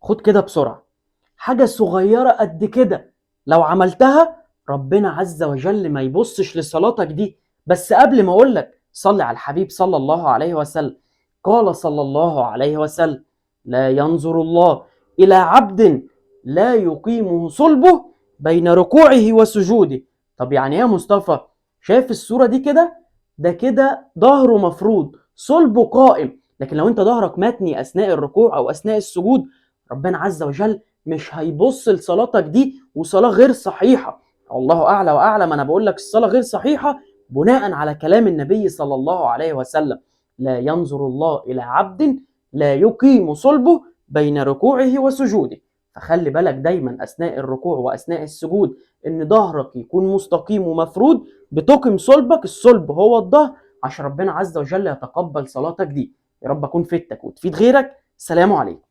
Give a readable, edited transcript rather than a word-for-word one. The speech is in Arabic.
خد كده بسرعة حاجة صغيرة قد كده، لو عملتها ربنا عز وجل ما يبصش لصلاتك دي. بس قبل ما اقولك صلي على الحبيب صلى الله عليه وسلم، قال صلى الله عليه وسلم: لا ينظر الله إلى عبد لا يقيمه صلبه بين ركوعه وسجوده. طب يعني ايه يا مصطفى؟ شايف الصورة دي كده؟ ده كده ظهره مفروض، صلبه قائم، لكن لو انت ظهرك متني اثناء الركوع او اثناء السجود، ربنا عز وجل مش هيبص لصلاتك دي، وصلاة غير صحيحة. الله أعلى وأعلم، أنا بقول لك الصلاة غير صحيحة بناء على كلام النبي صلى الله عليه وسلم: لا ينظر الله إلى عبد لا يقيم صلبه بين ركوعه وسجوده. فخلي بالك دايما أثناء الركوع وأثناء السجود إن ظهرك يكون مستقيم ومفرود، بتقم صلبك، الصلب هو الظهر، عشان ربنا عز وجل يتقبل صلاتك دي. يا رب أكون فدتك وتفيد غيرك. سلام عليكم.